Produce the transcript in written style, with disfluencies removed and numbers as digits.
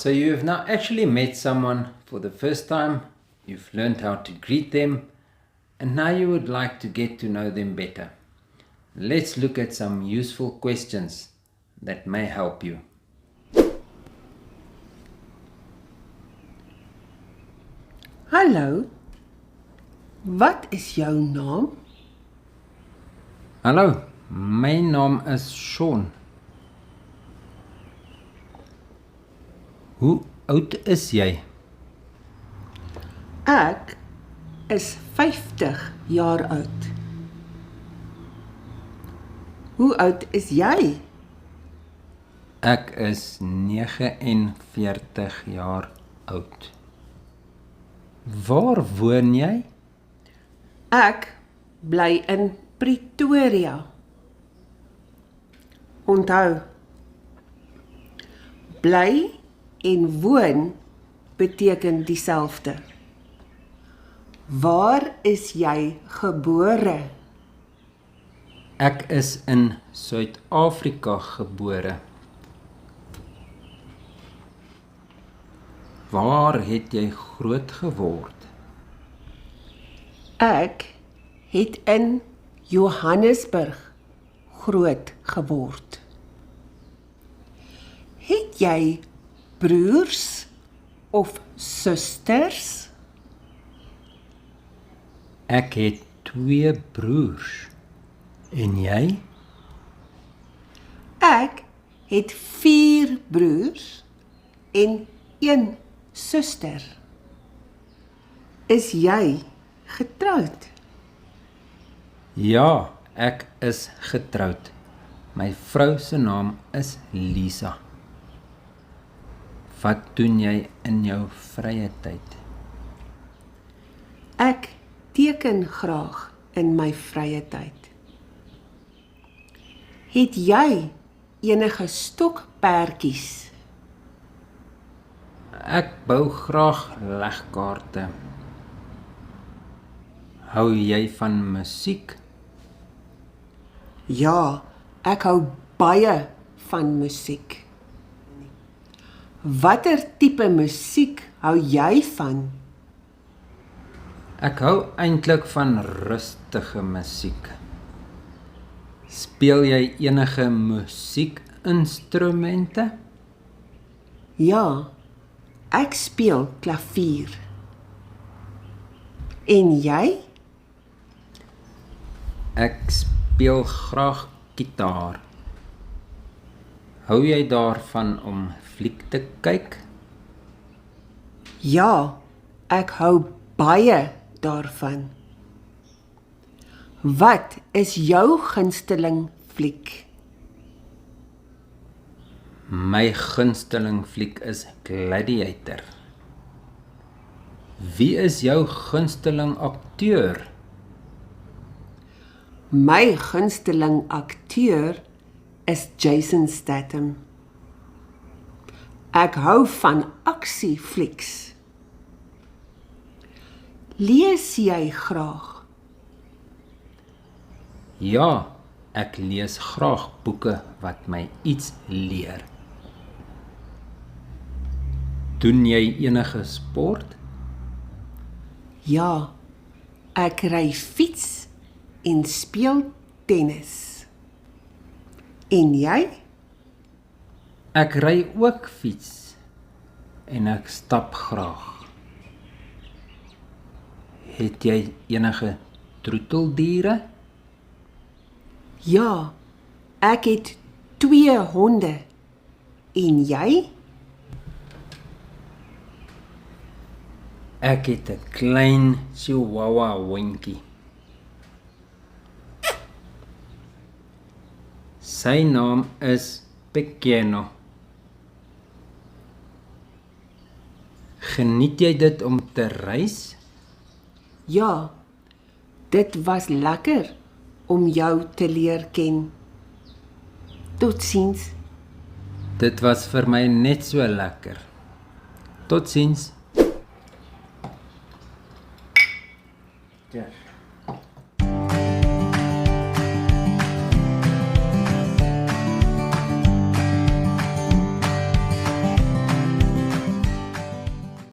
So you have now actually met someone for the first time, you've learned how to greet them, and now you would like to get to know them better. Let's look at some useful questions that may help you. Hallo, wat is jou naam? Hallo, my naam is Sean. Hoe oud is jy? Ek is 50 jaar oud. Hoe oud is jy? Ek is 49 jaar oud. Waar woon jy? Ek bly in Pretoria. Onthou, bly en woon beteken dieselfde. Waar is jy gebore? Ek is in Suid-Afrika gebore. Waar het jy groot geword? Ek het in Johannesburg groot geword. Het jy broers of susters? Ek het 2 broers. En jy? Ek het 4 broers en 1 suster. Is jy getroud? Ja, ek is getroud. My vrou se naam is Lisa. Wat doen jy in jou vrye tyd? Ek teken graag in my vrye tyd. Het jy enige stokperdjies? Ek bou graag legkaarte. Hou jy van musiek? Ja, ek hou baie van musiek. Watter tipe musiek hou jy van? Ek hou eintlik van rustige musiek. Speel jy enige musiekinstrumente? Ja, ek speel klavier. En jy? Ek speel graag gitaar. Hou jy daarvan om fliek te kyk? Ja, ek hou baie daarvan. Wat is jou gunsteling fliek? My gunsteling fliek is Gladiator. Wie is jou gunsteling akteur? My gunsteling akteur is Jason Statham. Ek hou van aksieflieks. Lees jy graag? Ja, ek lees graag boeke wat my iets leer. Doen jy enige sport? Ja, ek ry fiets en speel tennis. En jy? Ek ry ook fiets en ek stap graag. Het jy enige troeteldiere? Ja, ek het 2 honde. En jy? Ek het 'n klein chihuahua hondjie. Sy naam is Pequeno. Geniet jy dit om te reis? Ja, dit was lekker om jou te leer ken. Totsiens. Dit was vir my net so lekker. Totsiens.